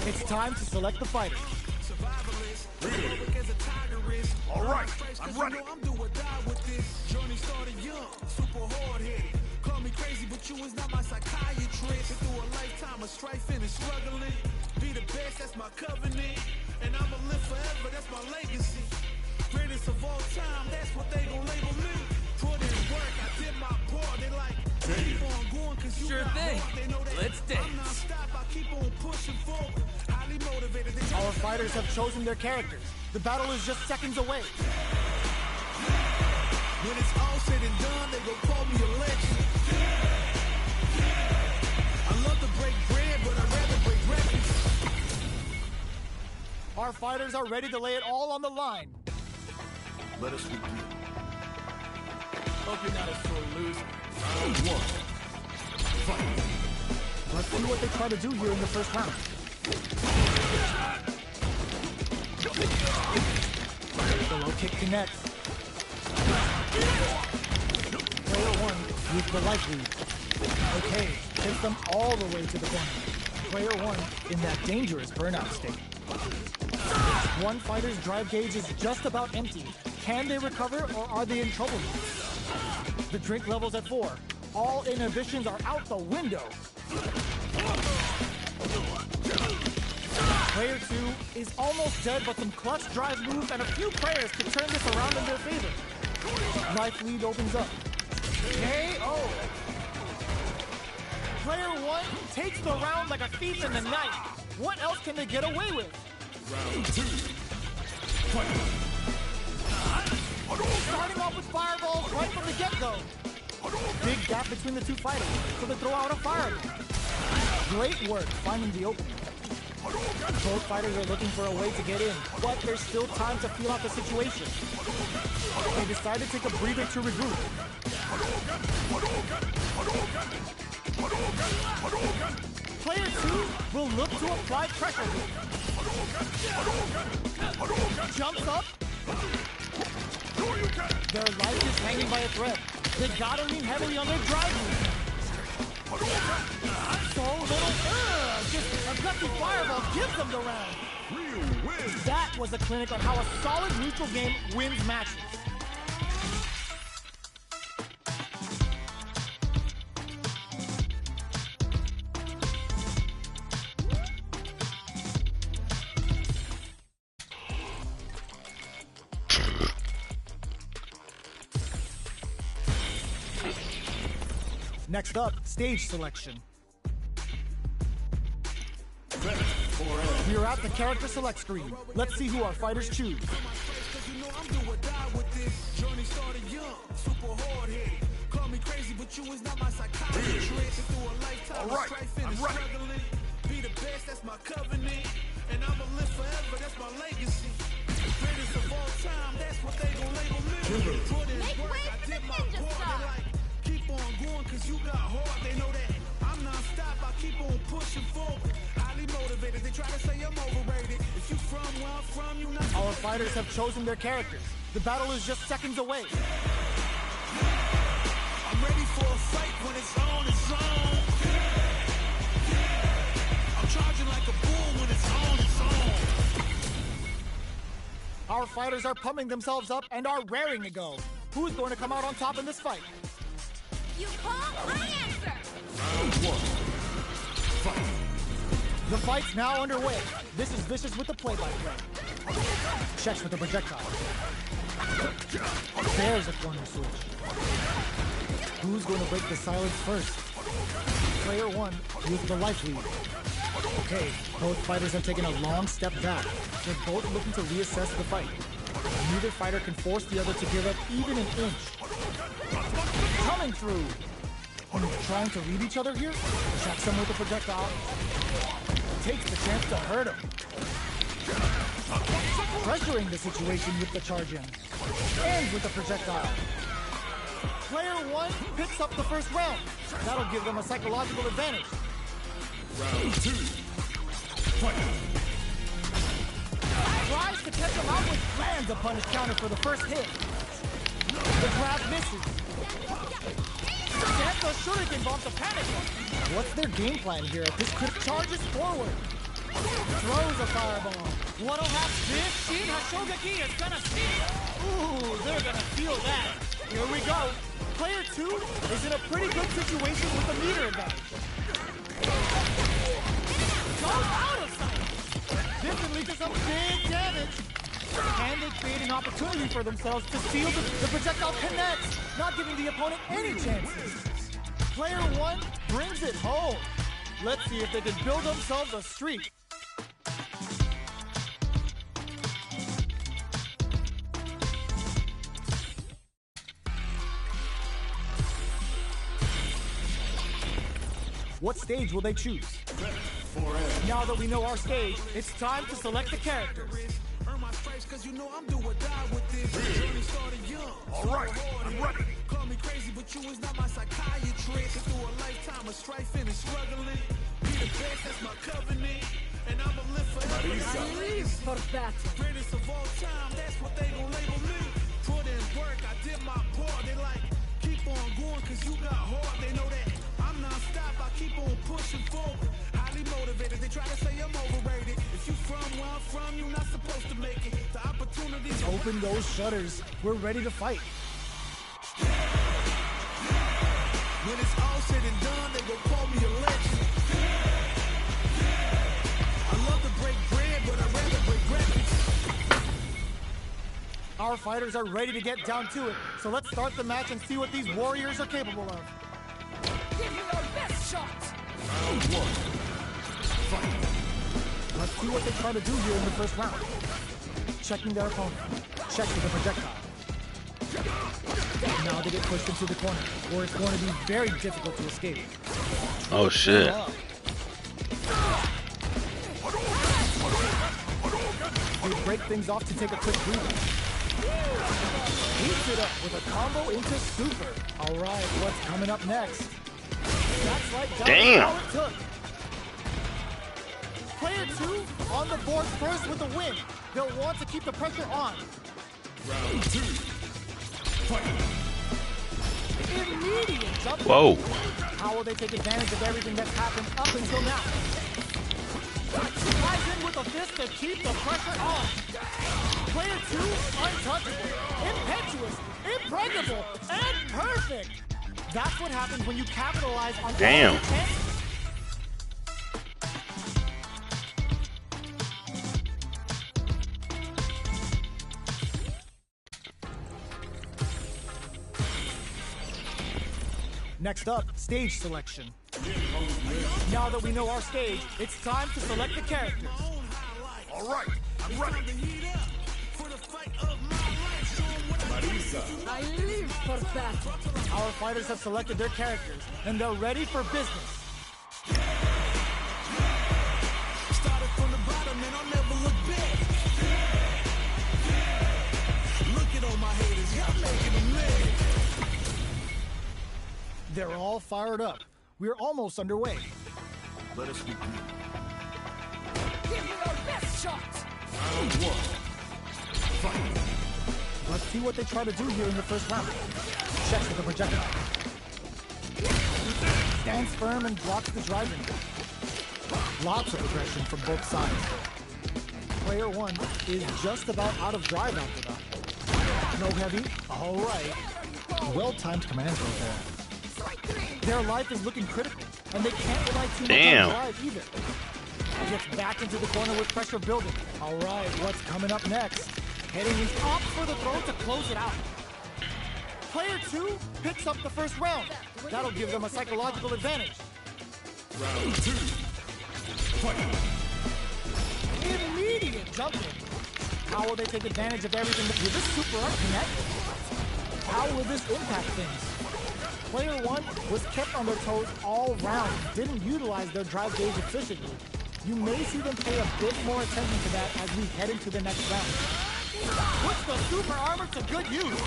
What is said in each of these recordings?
It's time to select the fighter. All right, I'm ready. I'm do or die with this. Journey started young, super hard-headed. Call me crazy, but you is not my psychiatrist. Been through a lifetime of strife and struggling. Be the best, that's my covenant. And I'ma live forever, that's my legacy. Greatest of all time, that's what they gon' label me. Put in work, I did my part. They like, keep on going, cause you Sure got thing. heart. They know that Let's dance. I'm non-stop, I keep on pushing forward. Highly motivated. They Our fighters have chosen their characters. The battle is just seconds away. When it's all said and done, they gon' call me a legend. I love to break bread, but I'd rather break records. Our fighters are ready to lay it all on the line. Let us begin. Hope you're not a sore loser. Round one. Fight. Let's see what they try to do here in the first round. The low kick connects. Player one used the life lead. Okay, takes them all the way to the corner. Player one in that dangerous burnout state. One fighter's drive gauge is just about empty. Can they recover or are they in trouble? The drink level's at 4. All inhibitions are out the window. Player 2 is almost dead, but some clutch drive moves and a few prayers to turn this around in their favor. Life lead opens up. KO! Player 1 takes the round like a thief in the night. What else can they get away with? Round two. Fight. Starting off with fireballs right from the get-go. Big gap between the two fighters, so they throw out a fireball. Great work finding the opening. Both fighters are looking for a way to get in, but there's still time to feel out the situation. They decide to take a breather to regroup. Player 2 will look to apply pressure here. Jumps up. Their life is hanging by a thread. They gotta lean heavily on their drive move. So little, just a lucky fireball gives them the round. That was a clinic on how a solid neutral game wins matches. Next up, stage selection. We're at the character select screen. Let's see who our fighters choose. Cause you know I'm do or die with this. Journey started young, super hard-headed. Call me crazy, but you is not my psychiatrist. Been through a lifetime of strife and struggling. Be the best, that's my covenant. And I'ma live forever, that's my legacy. Greatest of all time, that's what they gon' label me. Put in work, I did my part. They like, keep on going, cause you got heart. They know that I'm non-stop, I keep on pushing forward. Highly motivated, they try to say I'm overrated. If you from where I'm from, you not. Our fighters have chosen their characters. The battle is just seconds away. I'm ready for a fight when it's on, it's on. I'm charging like a bull when it's on, it's on. Our fighters are pumping themselves up and are raring to go. Who's going to come out on top in this fight? You call, I answer. Round one. Fight. The fight's now underway. This is Vicious with the play-by-play. Checks with the projectile. There's a corner switch. Who's going to break the silence first? Player 1 with the life lead. Okay, both fighters have taken a long step back. They're both looking to reassess the fight. Neither fighter can force the other to give up even an inch. Coming through. Trying to read each other here? Checks him with the projectile. Takes the chance to hurt him. Pressuring the situation with the charge in. Ends with the projectile. Player 1 picks up the first round. That'll give them a psychological advantage. Round two. Fight. Tries to catch him out with lands a punish counter for the first hit. The grab misses. Gets a shuriken bomb to panic. What's their game plan here? This quick charges forward. Throws a fireball. What'll happen? This Shin Hashogaki is gonna see. Ooh, they're gonna feel that. Here we go. Player 2 is in a pretty good situation with the meter advantage. Goes out of sight. This can lead to some big damage. Can they create an opportunity for themselves to steal the projectile connects, not giving the opponent any chances? Player 1 brings it home. Let's see if they can build themselves a streak. What stage will they choose? Now that we know our stage, it's time to select the characters. Earn my stripes cause you know I'm do or die with this. Journey started young. Alright, I'm ready. Call me crazy, but you is not my psychiatrist. Through a lifetime of strife and struggling. Be the best, that's my covenant. And I'ma live forever. I live for battle. Greatest of all time, that's what they gon' label me. Put in work, I did my part. They like, keep on going cause you got hard. They know that I'm non-stop, I keep on pushing forward. Highly motivated, they try to say I'm overrated. If you from where I'm from, you're not supposed to make it. The opportunities Open those shutters. We're ready to fight. when it's all said and done, they gon' call me a legend. I love to break bread, but I'd rather break records. Our fighters are ready to get down to it, so let's start the match and see what these warriors are capable of. Give me your best shot. Round 1. Fight. Let's see what they try to do here in the first round. Checking their opponent. Check with the projectile. Now they get pushed into the corner, where it's going to be very difficult to escape. Oh shit. They break things off to take a quick breather. Heats it up with a combo into super. All right, what's coming up next? That's right, that Damn. was all it took. Player 2 on the board first with the win. They'll want to keep the pressure on. Round 2. Fight. Immediate jump. Whoa. How will they take advantage of everything that's happened up until now? Flies in with a fist to keep the pressure on. Player 2, untouchable, impetuous, impregnable, and perfect. That's what happens when you capitalize on Damn. all your chances. Next up, stage selection. Now that we know our stage, it's time to select the characters. Alright, I'm ready. I live for battle. Our fighters have selected their characters, and they're ready for business. started from the bottom and I'll never look back. Look at all my haters, y'all making them mad. They're all fired up. We're almost underway. Let us begin. Give me your best shot. Round 1. Fight. Let's see what they try to do here in the first round. Checks with the projectile. Stands firm and blocks the driving. Lots of aggression from both sides. Player 1 is just about out of drive after that. No heavy. All right. Well-timed commands right there. Their life is looking critical, and they can't rely too much on drive either. Gets back into the corner with pressure building. All right, what's coming up next? Heading in up for the throw to close it out. Player 2 picks up the first round. That'll give them a psychological advantage. Round 2. Fight. Immediate jumping. How will they take advantage of everything? Will this super art connect? How will this impact things? Player 1 was kept on their toes all round, didn't utilize their drive gauge efficiently. You may see them pay a bit more attention to that as we head into the next round. Puts the super armor to good use.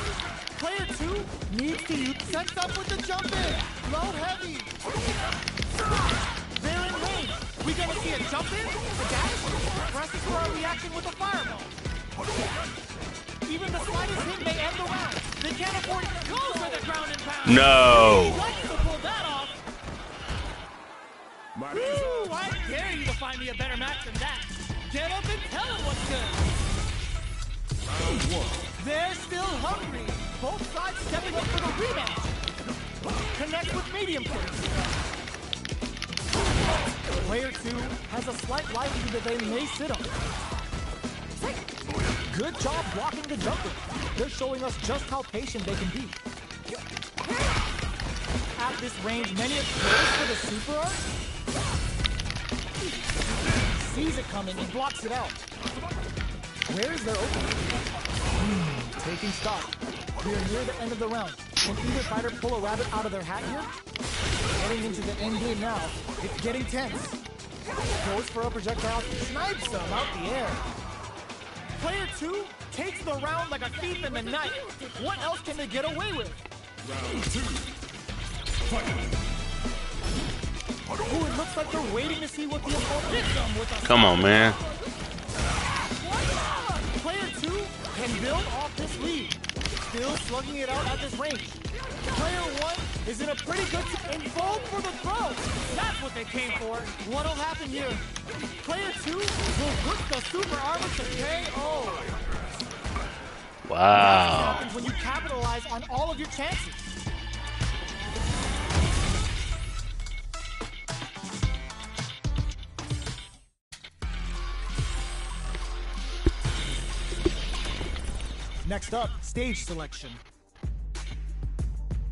Player 2 needs to use sets up with the jump in. Low heavy. They're in range. We gonna see a jump in, a dash, presses for a reaction with a fireball. Even the slightest hit may end the round. They can't afford to go for the ground and pound. No. He likes to pull that off. Woo! I dare you to find me a better match than that. Get up and tell them what's good. Round one. They're still hungry. Both sides stepping up for the rematch. Connect with medium kick. Player 2 has a slight likelihood that they may sit on. Good job blocking the jumper. They're showing us just how patient they can be. At this range, many have goes for the super art. Sees it coming and blocks it out. Where is their opening? Taking stock. We are near the end of the round. Can either fighter pull a rabbit out of their hat here? Heading into the end game now. It's getting tense. Goes for a projectile, snipes them out the air. Player 2 takes the round like a thief in the night. What else can they get away with? Round two. Fight. Ooh, it looks like they're waiting to see what the opponent hits them with a... Come on, man. Player 2 can build off this lead. Still slugging it out at this range. Player 1 is in a pretty good involved for the throw. That's what they came for. What'll happen here? Player 2 will put the super armor to KO. What Wow. happens when you capitalize on all of your chances? Next up, stage selection.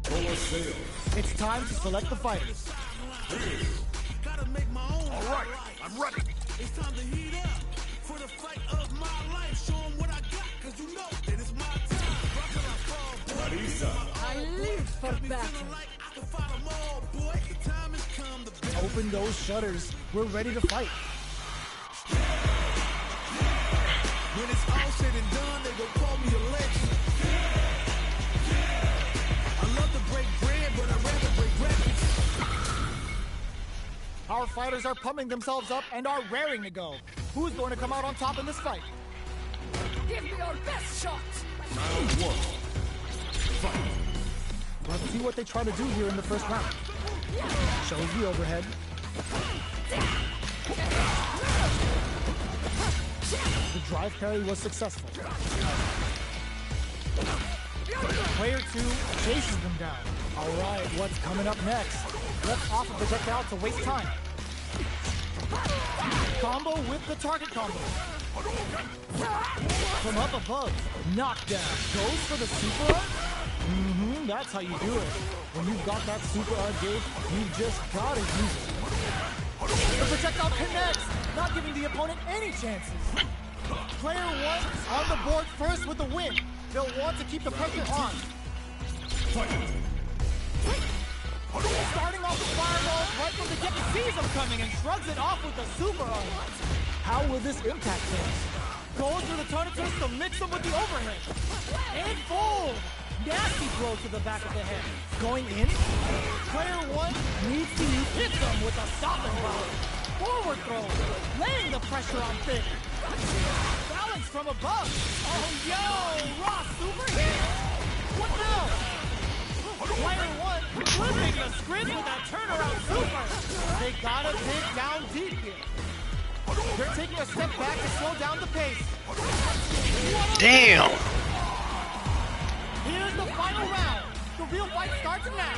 Colosseum. It's time to select the fighters. Gotta make my own. All right, I'm ready. It's time to heat up for the fight of my life. Show 'em what I got, cause you know that it's my time. Rock till I fall, boy. Marisa. I live for battle. Feeling like I can fight 'em all, boy. The time has come to Open those shutters. We're ready to fight. when it's all said and done, they gon' call me a legend. I love to break bread, but I'd rather break records. Our fighters are pumping themselves up and are raring to go. Who's going to come out on top in this fight? Give me your best shot. Round one. Fight. Let's see what they try to do here in the first round. Shows the overhead. The drive parry was successful. Player 2 chases them down. All right, what's coming up next? Let's off a projectile to waste time. Combo with the target combo. From up above, knockdown. Goes for the super art? That's how you do it. When you've got that super art gauge, you just gotta use it. The projectile connects, not giving the opponent any chances. Player 1 on the board first with the win. They'll want to keep the pressure on. Starting off with fireballs right from the get, sees them coming and shrugs it off with the super arm. How will this impact things? Goes for the Tarnatus to mix them with the overhead. And fold. Nasty blow to the back of the head. Going in? Player 1 needs to hit them with a stopping blow. Forward throw, laying the pressure on Thick. Balance from above. Oh, yo, raw super hit. What now? Player 1 flipping the script with a turnaround super. They gotta dig down deep here. They're taking a step back to slow down the pace. Damn. Here's the final round. The real fight starts now.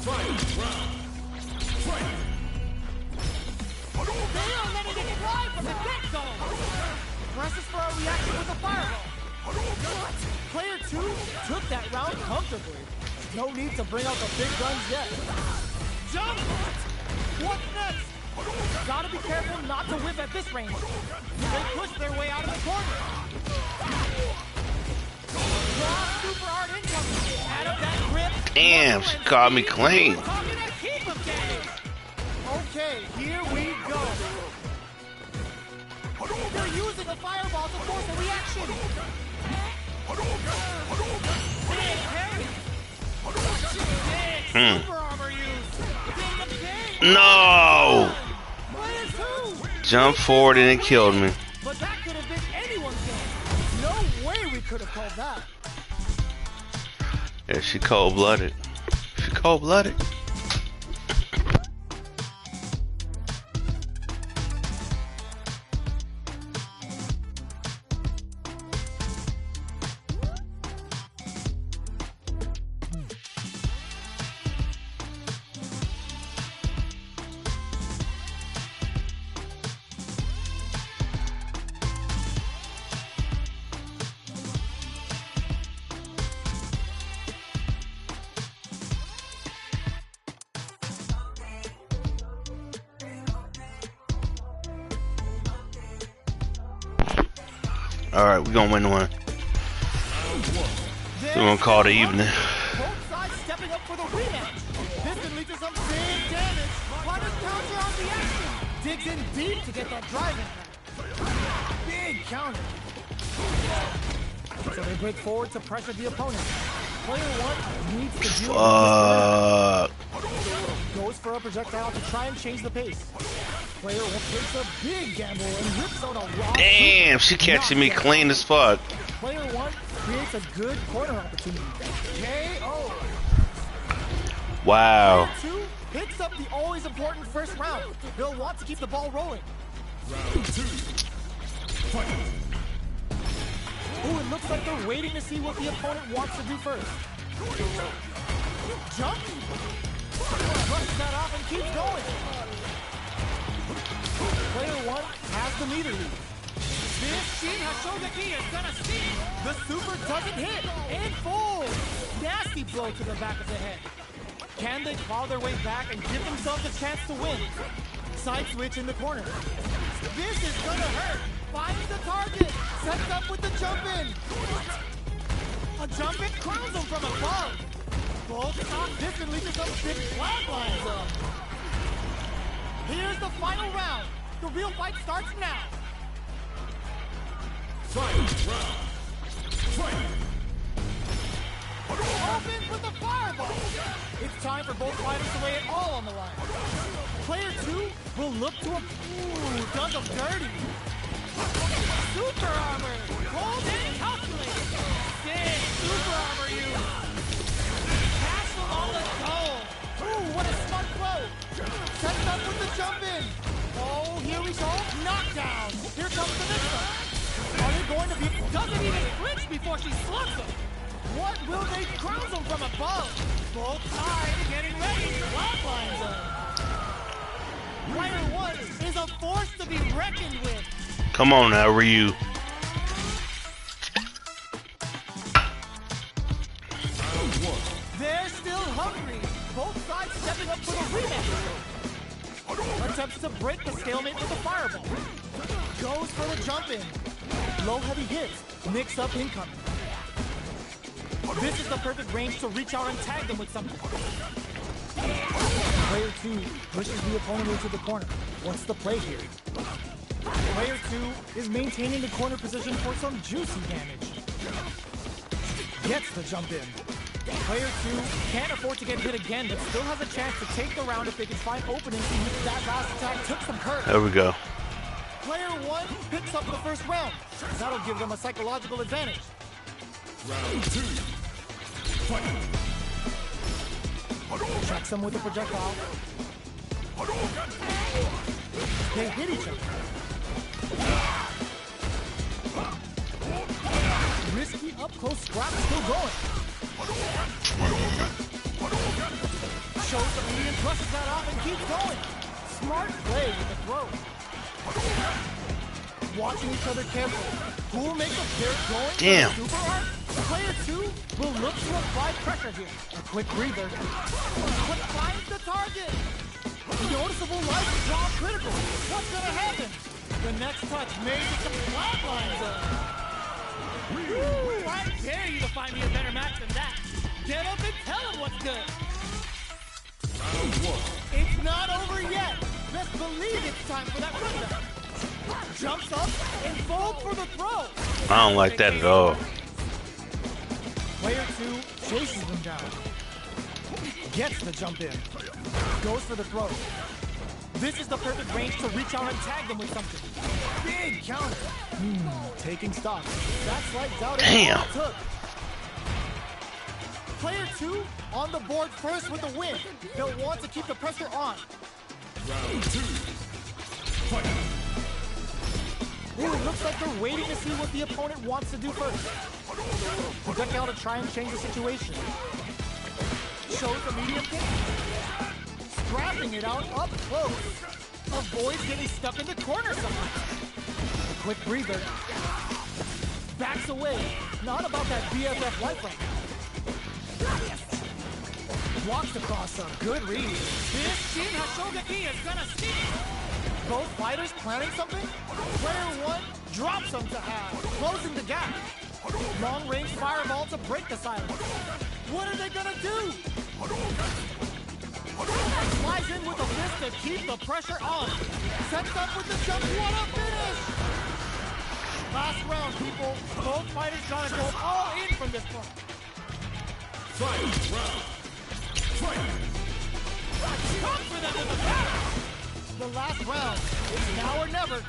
Fight. Round. Fight. They are letting it fly from the get-go. Presses for a reaction with a fireball. Player 2 took that round comfortably. No need to bring out the big guns yet. Jump! What's next? Gotta be careful not to whip at this range. They push their way out of the corner. Raw super art incoming. Out of that grip. Damn, she caught me clean. Okay, here we go. They're using a fireball to force a reaction. Big parry. Big super armor use. No. Player 2. Jump forward and it killed me. But that could have been anyone's game. No way we could have called that. Yeah, she cold-blooded. She cold-blooded. Alright, we're gonna win one. We're gonna call it evening. Both sides stepping up for the rematch. This can lead to some big damage. Fighters counter on the action. Digs in deep to get that drive in. Big counter. So they break forward to pressure the opponent. Player one needs to deal with this. Goes for a projectile to try and change the pace. Player one takes a big gamble and rips out a raw. Damn, she catching me clean as fuck. Player one creates a good corner opportunity. KO. Wow. Player two picks up the always important first round. They'll want to keep the ball rolling. Round 2. Fight. Ooh, it looks like they're waiting to see what the opponent wants to do first. Jump. Brushes that off and keeps going. Player one has the meter lead. This Shin Hashogaki is gonna see. The super doesn't hit and falls. Nasty blow to the back of the head. Can they claw their way back and give themselves a chance to win? Side switch in the corner. This is gonna hurt. Finds the target. Sets up with the jump in. A jump in crowns him from above. Both stop this and leads to some big flatlines up. Here's the final round. The real fight starts now. Final round. Fight. Opens with the fireball. It's time for both fighters to lay it all on the line. Player two will look to a... Ooh, does them dirty. Super armor. Cold and calculated. Big super armor use. Castle on the goal. Ooh, what a smart blow. Sets up with the jump in. Oh, here we go. Knockdown. Here comes the next one. Are they going to be... Doesn't even flinch before she slugs him. What will they crown them from above? Both sides getting ready. Flatlines up. Player one is a force to be reckoned with. Come on now, Ryu. They're still hungry. Both sides stepping up for the rematch. Attempts to break the stalemate with a fireball. Goes for the jump in. Low heavy hits. Mix up incoming. This is the perfect range to reach out and tag them with something. Player two pushes the opponent into the corner. What's the play here? Player two is maintaining the corner position for some juicy damage. Gets the jump in. Player two can't afford to get hit again, but still has a chance to take the round if they can find openings in which that last attack took some hurt. There we go. Player one picks up the first round. That'll give them a psychological advantage. Round 2. Fight. Checks them with a projectile. They hit each other. Risky up-close scrap still going. Shows the median, brushes that off and keeps going. Smart play with the throw. Watching each other carefully. Who will make the pair going? Damn. Super arc? Player two will look to apply pressure here. A quick breather. But finds the target. Noticeable life draw critical. What's gonna happen? The next touch may get some flat lines up. Woo, I dare you to find me a better match than that. Get up and tell him what's good. Round 1. It's not over yet. Best believe it's time for that comeback. Jumps up and folds for the throw. I don't like that at all. Player two chases them down. Gets the jump in. Goes for the throw. This is the perfect range to reach out and tag them with something. Big counter. Taking stock. That's slight doubt. Damn. Took. Player two on the board first with the win. They'll want to keep the pressure on. Round 2. Fight. Ooh, it looks like they're waiting to see what the opponent wants to do first. Projectile to try and change the situation. Shows the medium kick. Scrapping it out up close. Avoids getting stuck in the corner somehow. A quick breather. Backs away. Not about that BFF life right now. Walks across a good read. This Shin Hashogaki is gonna see. Both fighters planning something? Player one Drops him to half, closing the gap. Long-range fireball to break the silence. What are they gonna do? Flies in with a fist to keep the pressure on. Sets up with the jump. What a finish! Last round, people. Both fighters trying to go all in from this point. Final round. Fight! Come for them in the back! The last round. It's now or never.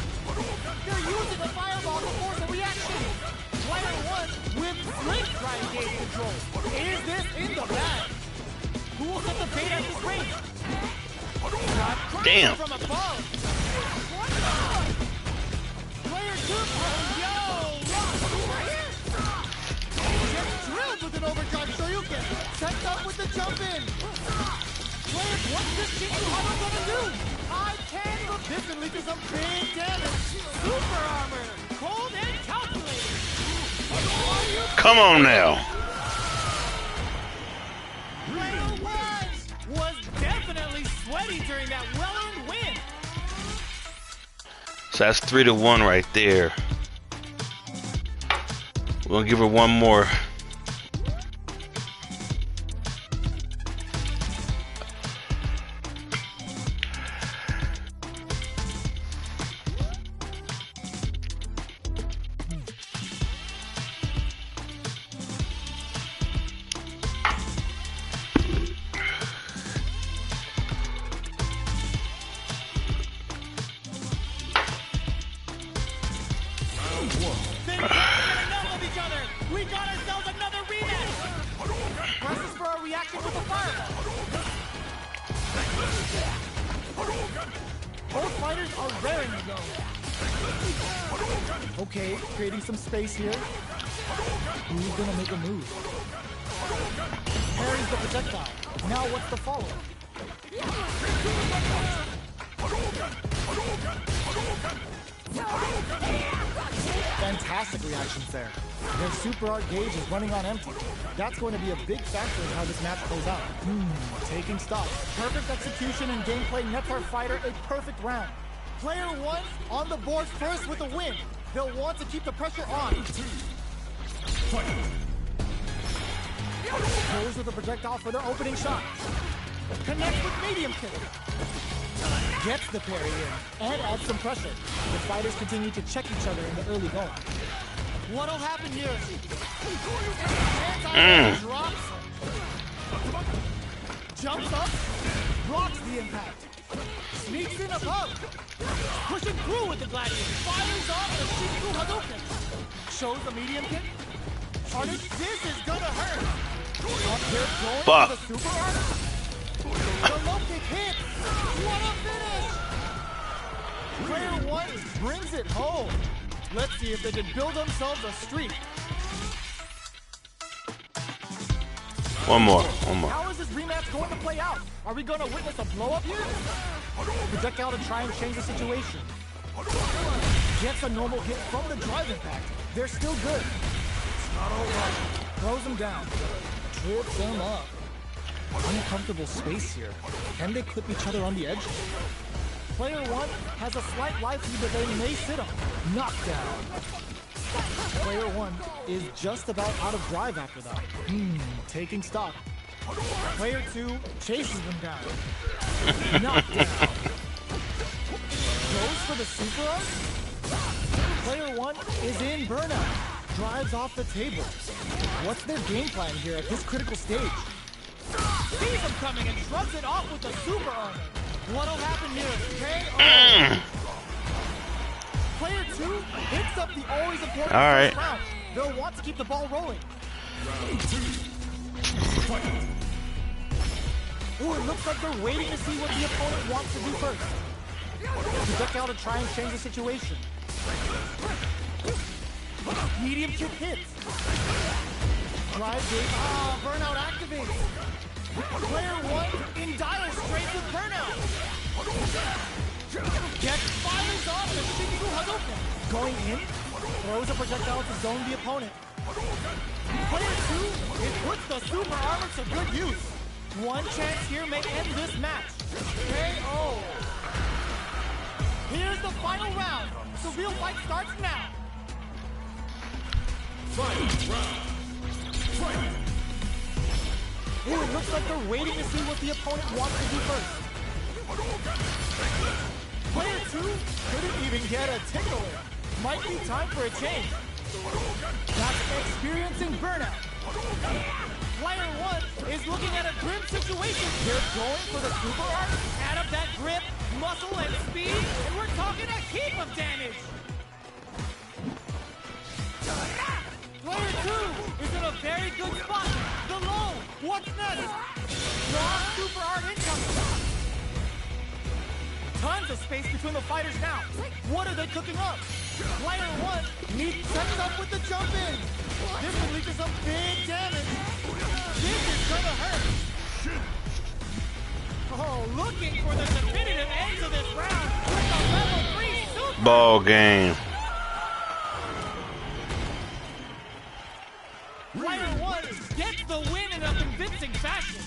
They're using the fireball to force a reaction. Player one with slick trying gauge control. Is this in the bag? Who will set the bait at this range? Damn. From above. Player two. Oh, yo! Ross, over here. Gets drilled with an overdrive Shoryuken. Sets up with the jump in. Players, what's this Shinju Hado gonna do? I can, but this can lead to some big damage. Super armor. Cold and calculated. Come on now. Player one was definitely sweaty during that well-earned win. So that's 3-1 right there. We're gonna give her one more. They can't get enough of each other. We got ourselves another rematch. Presses for a reaction with the fireball. Both fighters are raring to go. Okay, creating some space here. Who's gonna make a move? Parries the projectile. Now what's the follow-up? Fantastic reactions there. Their super art gauge is running on empty. That's going to be a big factor in how this match plays out. Taking stock. Perfect execution and gameplay nets our fighter a perfect round. Player one on the board first with a win. They'll want to keep the pressure on. Goes with the projectile for their opening shot. Connects with medium kick. Gets the parry in and adds some pressure. The fighters continue to check each other in the early going. What'll happen here? Drops. Jumps up. Blocks the impact. Sneaks in above. Pushing through with the gladiator. Fires off the Shinku Hadouken. Shows the medium kick. Artist, this is gonna hurt. Up here going to the super artist. The low kick hits. What a finish! Player one brings it home. Let's see if they can build themselves a streak. One more. How is this rematch going to play out? Are we going to witness a blow-up here? Projectile to try and change the situation. Gets a normal hit from the drive impact. They're still good. It's not over. Throws them down. Trips them up. Uncomfortable space here. Can they clip each other on the edge? Player one has a slight life lead that they may sit on. Knockdown. Player one is just about out of drive after that. Taking stock. Player two chases them down. Knockdown. Goes for the super arc. Player one is in burnout. Drives off the table. What's their game plan here at this critical stage? Sees him coming and shrugs it off with the super armor. What'll happen here? KO. Player two hits up the always important first round. They'll want to keep the ball rolling. Round two. Fight! Ooh, it looks like they're waiting to see what the opponent wants to do first. Projectile to try and change the situation. Medium kick hits. Drive gate. Burnout activates. Player one in dire straits with burnout. Get fires off the Shinku Hadouken. Going in, throws a projectile to zone the opponent. Player two, it puts the super armor to good use. One chance here may end this match. KO. Here's the final round. The real fight starts now. Final round. Fight! Ooh, it looks like they're waiting to see what the opponent wants to do first. Player 2 couldn't even get a tickle in. Might be time for a change. That's experiencing burnout. Player 1 is looking at a grim situation. They're going for the super art. Add up that grip, muscle, and speed, and we're talking a heap of damage. Player 2 is in a very good spot. The low. What's next? Strong super art incoming. Tons of space between the fighters now. What are they cooking up? Player 1 needs sets up with the jump in. This could lead to some big damage. This is gonna hurt. Oh, looking for the definitive end to this round with the level 3 super. Ball game. Player 1 gets the win in a convincing fashion.